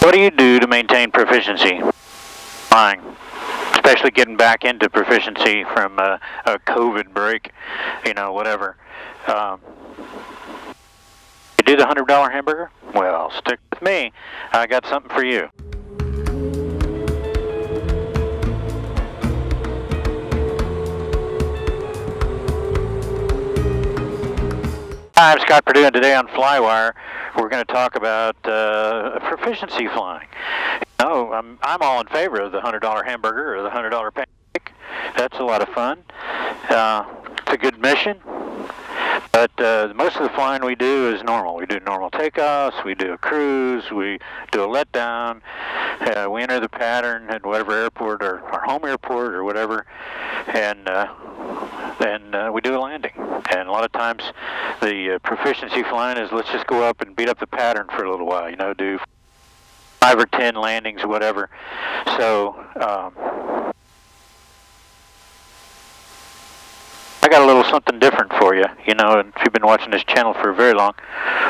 What do you do to maintain proficiency flying? Especially getting back into proficiency from a COVID break, you know, whatever. You do the $100 hamburger? Well, stick with me. I got something for you. Hi, I'm Scott Perdue, and today on FlyWire, we're going to talk about proficiency flying. You know, I'm all in favor of the $100 hamburger or the $100 pancake. That's a lot of fun. It's a good mission. But most of the flying we do is normal. We do normal takeoffs, we do a cruise, we do a letdown, we enter the pattern at whatever airport or our home airport or whatever, and then we do a landing. And a lot of times the proficiency flying is let's just go up and beat up the pattern for a little while, you know, do 5 or 10 landings or whatever. So I got a little something different for you, you know, and if you've been watching this channel for very long,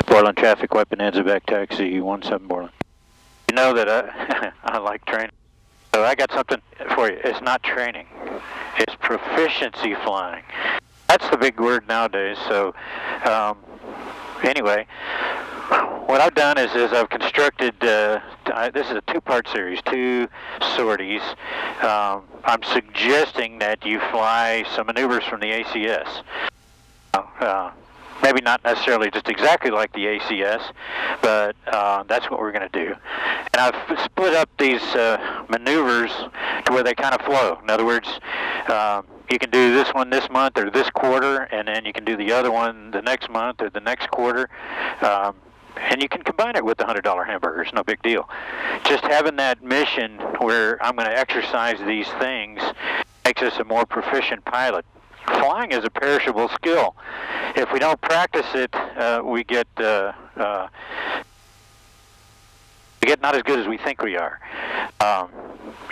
Borland Traffic Weapon Anzac Taxi 17 Borland. You know that I like training. So I got something for you. It's not training. It's proficiency flying. That's the big word nowadays. So anyway, what I've done is I've constructed, this is a 2-part series, 2 sorties. I'm suggesting that you fly some maneuvers from the ACS. Maybe not necessarily just exactly like the ACS, but that's what we're going to do. And I've split up these maneuvers to where they kind of flow. In other words, you can do this one this month or this quarter, and then you can do the other one the next month or the next quarter. And you can combine it with the $100 hamburgers, no big deal. Just having that mission where I'm going to exercise these things makes us a more proficient pilot. Flying is a perishable skill. If we don't practice it, we get not as good as we think we are.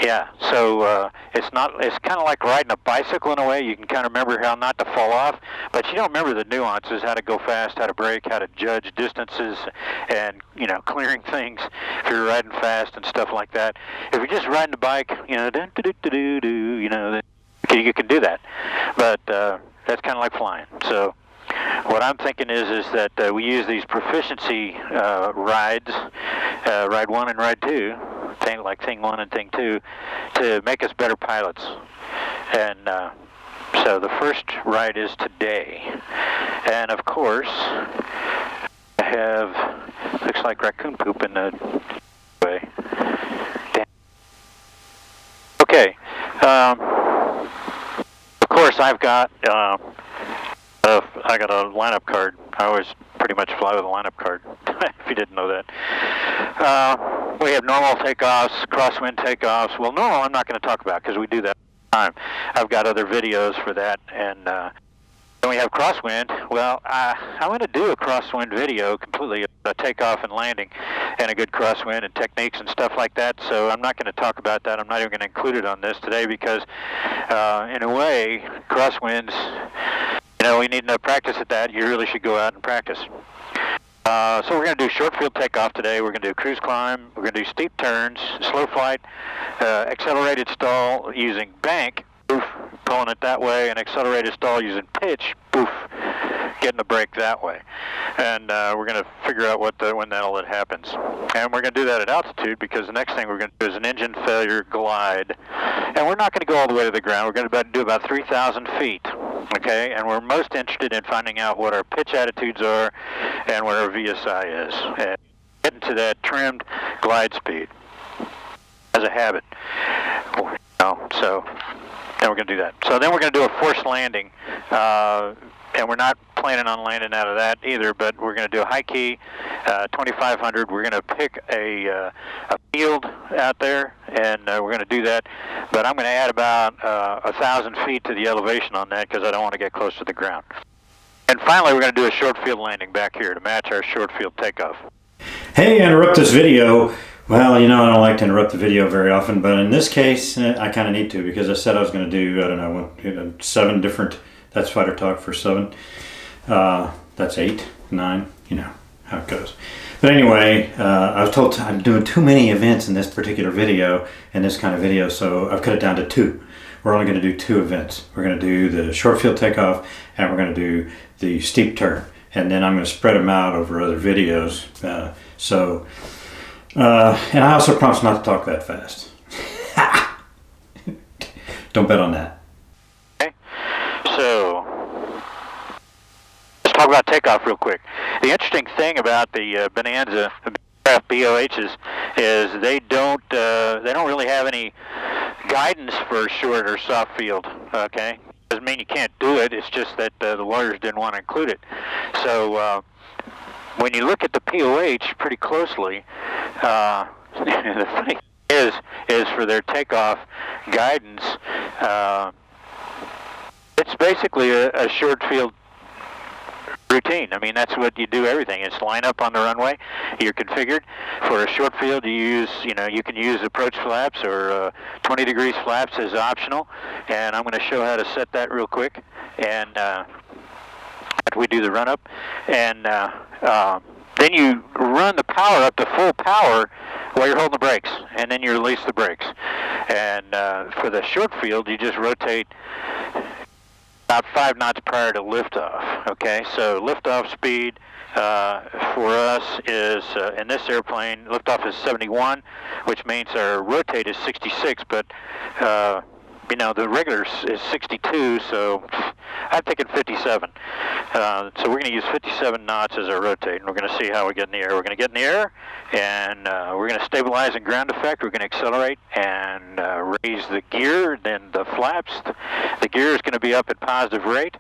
Yeah, so it's kind of like riding a bicycle in a way. You can kind of remember how not to fall off, but you don't remember the nuances, how to go fast, how to brake, how to judge distances, and, you know, clearing things if you're riding fast and stuff like that. If you're just riding a bike, you know, you know, you can do that, but that's kind of like flying. So what I'm thinking is that we use these proficiency rides, ride 1 and ride 2, like thing 1 and thing 2, to make us better pilots. And so the first ride is today, and of course I have, looks like raccoon poop in the way. Damn. Okay. Of course, I've got I got a lineup card. I always pretty much fly with a lineup card, if you didn't know that. We have normal takeoffs, crosswind takeoffs. Well, normal I'm not going to talk about because we do that all the time. I've got other videos for that. And then we have crosswind. Well, I want to do a crosswind video completely, a takeoff and landing, and a good crosswind and techniques and stuff like that. So I'm not going to talk about that. I'm not even going to include it on this today because, in a way, crosswinds, you know, we need no practice at that. You really should go out and practice. So we're going to do short field takeoff today. We're going to do cruise climb. We're going to do steep turns, slow flight, accelerated stall using bank, poof, pulling it that way, and accelerated stall using pitch, poof, getting the brake that way. And we're going to figure out when that happens. And we're going to do that at altitude because the next thing we're going to do is an engine failure glide. And we're not going to go all the way to the ground. We're going to do about 3,000 feet. Okay, and we're most interested in finding out what our pitch attitudes are and what our VSI is, and getting to that trimmed glide speed as a habit. You know, so then we're going to do that. So then we're going to do a forced landing, and we're not planning on landing out of that either, but we're going to do a high key, 2,500. We're going to pick a field out there, and we're going to do that. But I'm going to add about 1,000 feet to the elevation on that because I don't want to get close to the ground. And finally, we're going to do a short field landing back here to match our short field takeoff. Hey, interrupt this video. Well, you know, I don't like to interrupt the video very often, but in this case, I kind of need to because I said I was going to do, I don't know, 7 different, that's fighter talk for 7. That's 8, 9, you know. how it goes. But anyway, I was told I'm doing too many events in this particular video, in this kind of video, so I've cut it down to 2. We're only going to do 2 events. We're going to do the short field takeoff, and we're going to do the steep turn. And then I'm going to spread them out over other videos. And I also promise not to talk that fast. Don't bet on that. Okay. So, let's talk about takeoff real quick. The interesting thing about the Bonanza BOHs is they don't really have any guidance for short or soft field. Okay, doesn't mean you can't do it. It's just that the lawyers didn't want to include it. So when you look at the POH pretty closely, the funny thing is for their takeoff guidance, it's basically a short field routine. I mean, that's what you do everything. It's line up on the runway. You're configured. For a short field, you can use approach flaps or 20 degrees flaps as optional. And I'm going to show how to set that real quick. And after we do the run up, and then you run the power up to full power while you're holding the brakes, and then you release the brakes. And for the short field, you just rotate about 5 knots prior to liftoff. Okay, so liftoff speed for us is, in this airplane, liftoff is 71, which means our rotate is 66, but the regular is 62, so I'm thinking 57. So we're going to use 57 knots as our rotate, and we're going to see how we get in the air. We're going to get in the air, and we're going to stabilize in ground effect. We're going to accelerate and raise the gear, then the flaps. The gear is going to be up at positive rate,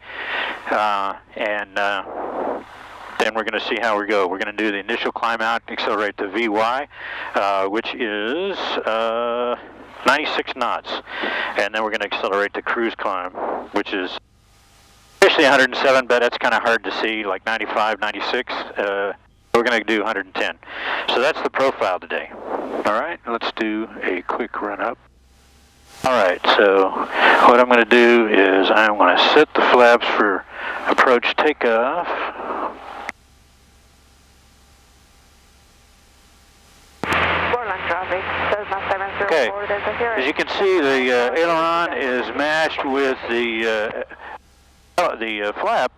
and then we're going to see how we go. We're going to do the initial climb out, accelerate to VY, which is 96 knots, and then we're going to accelerate to cruise climb, which is officially 107, but that's kind of hard to see, like 95, 96. We're going to do 110. So that's the profile today. All right, let's do a quick run up. All right, so what I'm going to do is I'm going to set the flaps for approach takeoff. Okay, as you can see, the aileron is matched with the flap,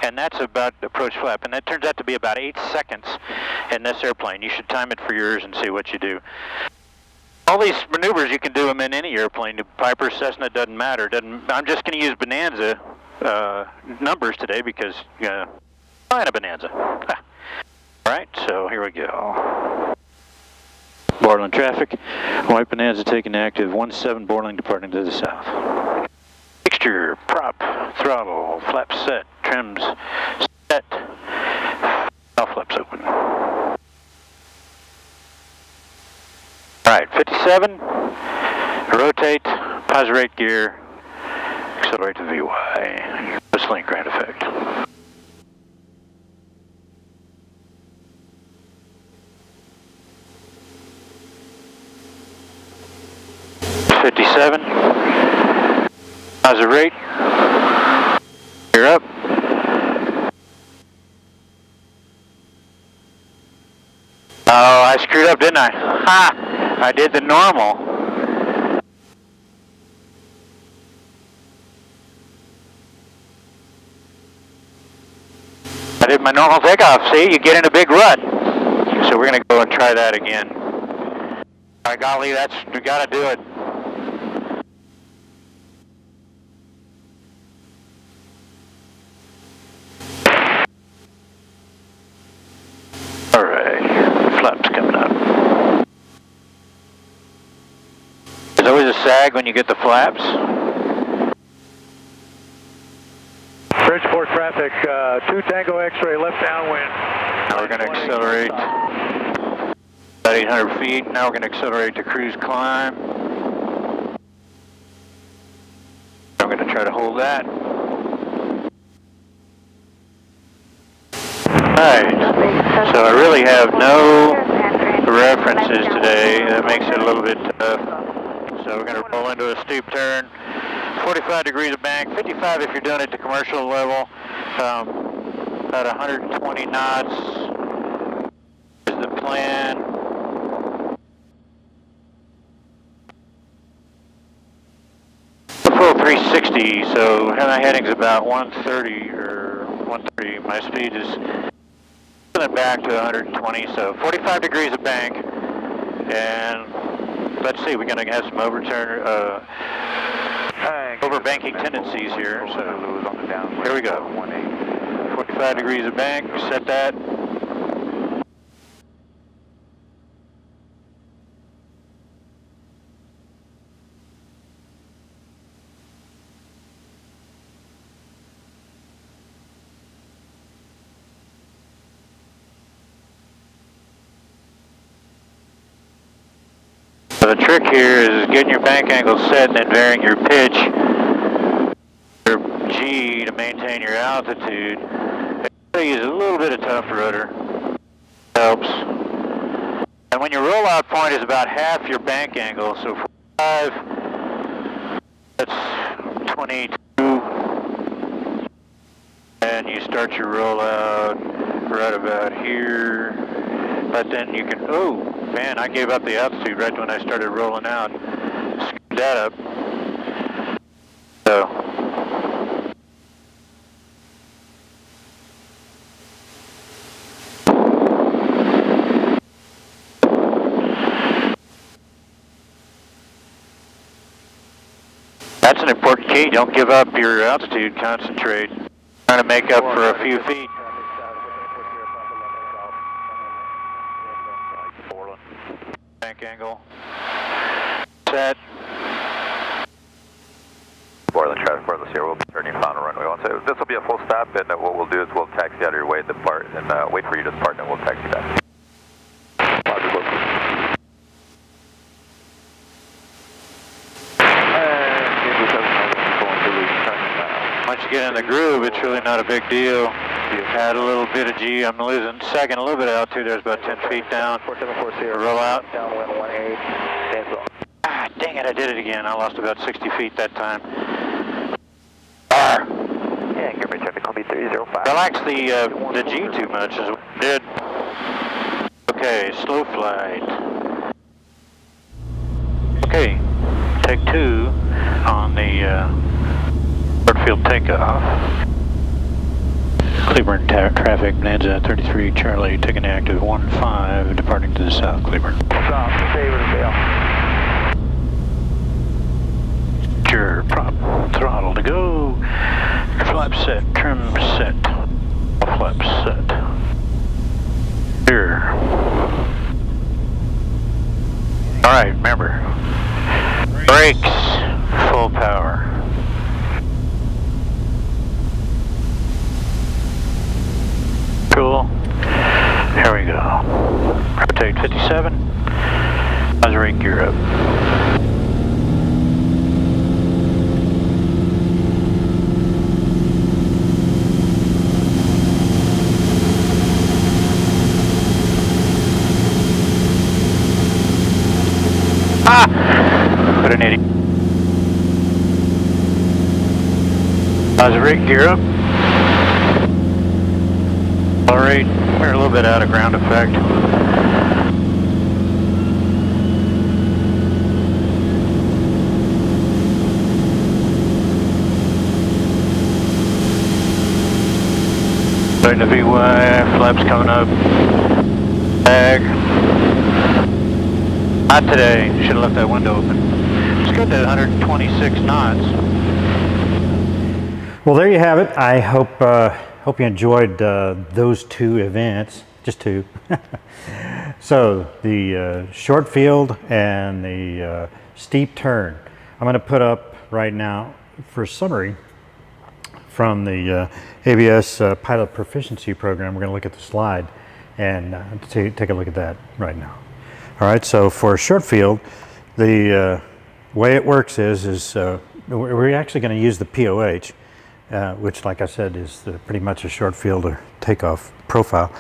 and that's about approach flap, and that turns out to be about 8 seconds in this airplane. You should time it for yours and see what you do. All these maneuvers, you can do them in any airplane. The Piper, Cessna, doesn't matter. I'm just going to use Bonanza numbers today because flying a Bonanza. All right, so here we go. Borderline traffic, white Bonanza taking active, 17 Borderline departing to the south. Fixture, prop, throttle, flaps set, trims set, all flaps open. Alright, 57, rotate, positive rate gear, accelerate to VY, whistling ground effect. 57, positive rate, you're up. Oh, I screwed up, didn't I? Ha! I did the normal. I did my normal takeoff. See, you get in a big rut. So we're going to go and try that again. By golly, we got to do it. All right, flaps coming up. There's always a sag when you get the flaps. Bridgeport traffic, 2 Tango X-ray, left downwind. Now we're going to accelerate about 800 feet. Now we're going to accelerate to cruise climb. I'm going to try to hold that. Alright, so I really have no references today. That makes it a little bit tough. So we're going to roll into a steep turn. 45 degrees of bank, 55 if you're doing it to commercial level. About 120 knots. land. Full 360, so my heading's about 130 or 130. My speed is back to 120, so 45 degrees of bank. And let's see, we're going to have some overbanking tendencies here. So here we go. 45 degrees of bank, set that. The trick here is getting your bank angle set and then varying your pitch, your G, to maintain your altitude. Use a little bit of tough rudder. Helps. And when your rollout point is about half your bank angle, so 45, that's 22, and you start your rollout right about here. But then you can, oh man, I gave up the altitude right when I started rolling out. Screwed that up. So. That's an important key. Don't give up your altitude. Concentrate. Trying to make up for a few feet. Bank angle. Set. Borderland traffic, Borderland here. We'll be turning final runway 17. This will be a full stop, and what we'll do is we'll taxi out of your way to depart, and wait for you to depart, and then we'll taxi back. Once you get in the groove, it's really not a big deal. You add a little bit of G. I'm losing second, a little bit of altitude. There's about 10 feet down. Roll out. Ah, dang it, I did it again. I lost about 60 feet that time. Yeah, give me traffic, call me 305. Relax the G too much, as we did. Okay, slow flight. Okay, take 2 on the short field takeoff. Cleburne traffic, Bonanza 33 Charlie, taking active 15, departing to the south, Cleburne. Stop, favor to bail. Sure, prop, throttle to go. Flap set, trim set. Flap set. Sure. Alright, remember. Brakes, full power. Cool. Here we go. Rotate 57. Osirate gear up. Ah! What an idiot. Osirate gear up. Accelerate. We're a little bit out of ground effect. Starting to VY, flaps coming up. Tag. Not today. Should have left that window open. Let's go to 126 knots. Well, there you have it. I hope you enjoyed those 2 events, just 2. So the short field and the steep turn. I'm going to put up right now for a summary from the ABS Pilot Proficiency Program. We're going to look at the slide and take a look at that right now. All right, so for short field, the way it works is we're actually going to use the POH, which, like I said, is pretty much a short field or takeoff profile.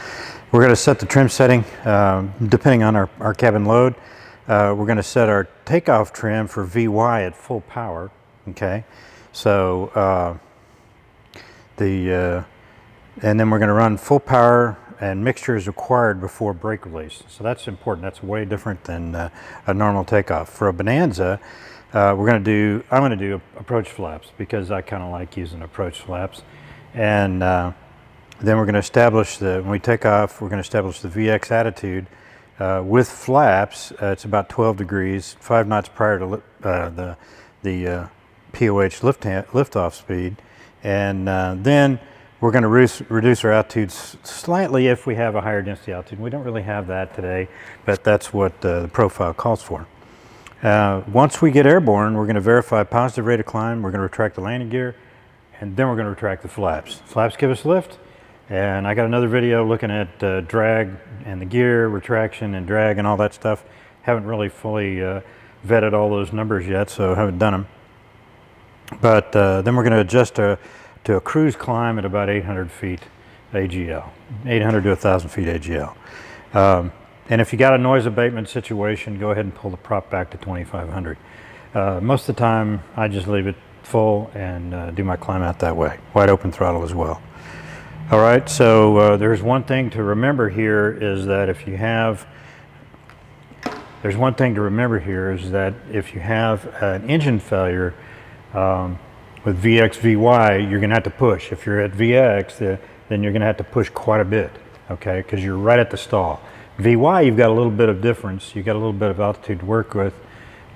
We're going to set the trim setting depending on our cabin load. We're going to set our takeoff trim for VY at full power. Okay, so and then we're going to run full power and mixture is required before brake release. So that's important. That's way different than a normal takeoff. For a Bonanza, I'm going to do approach flaps because I kind of like using approach flaps. And then we're going to establish when we take off, we're going to establish the VX attitude with flaps. It's about 12 degrees, 5 knots prior to the POH liftoff speed. And then we're going to reduce our altitude slightly if we have a higher density altitude. We don't really have that today, but that's what the profile calls for. Once we get airborne, we're going to verify positive rate of climb. We're going to retract the landing gear, and then we're going to retract the flaps. Flaps give us lift, and I got another video looking at drag and the gear, retraction and drag and all that stuff. Haven't really fully vetted all those numbers yet, so haven't done them. But then we're going to adjust to a cruise climb at about 800 feet AGL, 800 to 1,000 feet AGL. And if you got a noise abatement situation, go ahead and pull the prop back to 2,500. Most of the time, I just leave it full and do my climb out that way. Wide open throttle as well. All right, so there's one thing to remember here is that if you have an engine failure with VX, VY, you're going to have to push. If you're at VX, then you're going to have to push quite a bit, okay, because you're right at the stall. VY, you've got a little bit of difference. You've got a little bit of altitude to work with,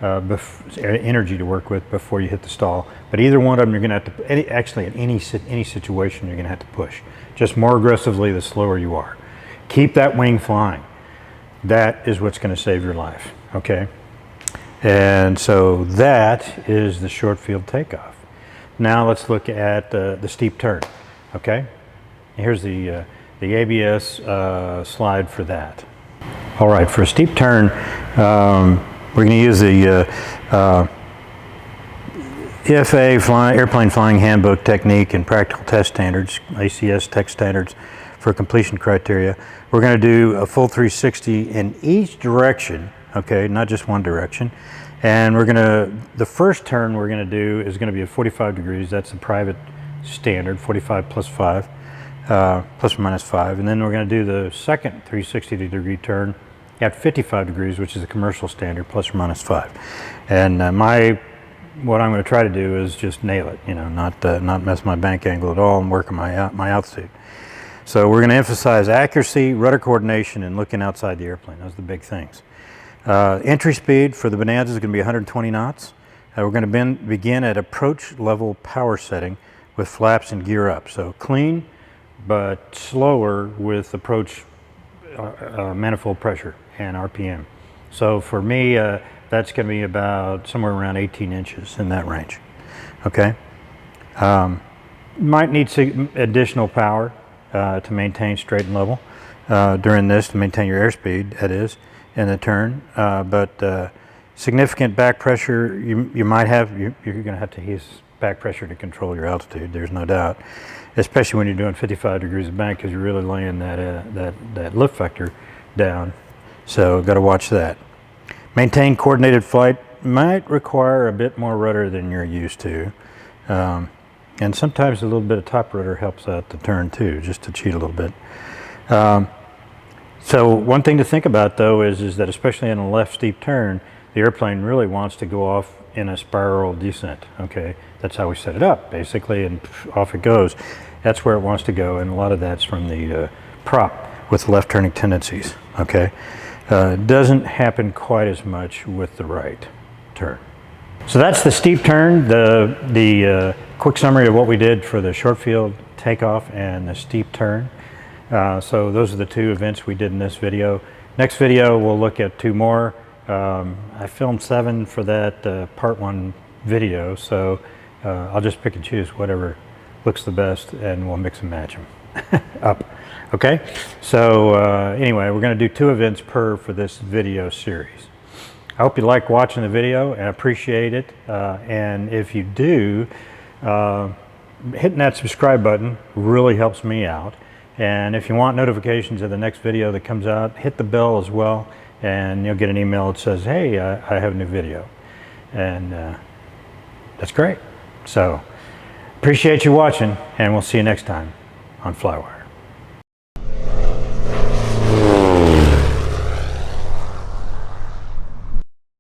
energy to work with before you hit the stall. But either one of them, you're going to have to, actually in any situation, you're going to have to push. Just more aggressively the slower you are. Keep that wing flying. That is what's going to save your life, okay? And so that is the short field takeoff. Now let's look at the steep turn, okay? Here's the ABS slide for that. All right, for a steep turn, we're going to use the EFA Airplane Flying Handbook Technique and Practical Test Standards, ACS Tech Standards for completion criteria. We're going to do a full 360 in each direction, okay, not just one direction. And the first turn we're going to do is going to be at 45 degrees. That's the private standard, 45 plus 5, plus or minus 5. And then we're going to do the second 360-degree turn at 55 degrees, which is the commercial standard, plus or minus 5. And what I'm going to try to do is just nail it, you know, not mess my bank angle at all and work on my altitude. So we're going to emphasize accuracy, rudder coordination, and looking outside the airplane. Those are the big things. Entry speed for the Bonanza is going to be 120 knots. We're going to begin at approach level power setting with flaps and gear up. So clean, but slower with approach manifold pressure and RPM. So for me, that's going to be about somewhere around 18 inches in that range. Okay. Might need additional power to maintain straight and level during this, to maintain your airspeed, that is, in the turn. But significant back pressure, you're going to have to use back pressure to control your altitude, there's no doubt, especially when you're doing 55 degrees of bank, because you're really laying that lift vector down. So got to watch that. Maintain coordinated flight might require a bit more rudder than you're used to. And sometimes a little bit of top rudder helps out the turn too, just to cheat a little bit. So one thing to think about though is that especially in a left steep turn, the airplane really wants to go off in a spiral descent, okay? That's how we set it up, basically, and off it goes. That's where it wants to go, and a lot of that's from the prop with left turning tendencies, okay? Doesn't happen quite as much with the right turn. So that's the steep turn, the quick summary of what we did for the short field takeoff and the steep turn. So those are the two events we did in this video. Next video, we'll look at 2 more. I filmed 7 for that part 1 video, so I'll just pick and choose whatever looks the best, and we'll mix and match them up. Okay? So anyway, we're going to do 2 events per for this video series. I hope you like watching the video and appreciate it. And if you do, hitting that subscribe button really helps me out. And if you want notifications of the next video that comes out, hit the bell as well, and you'll get an email that says, hey, I have a new video. And that's great. So appreciate you watching, and we'll see you next time on FlyWire.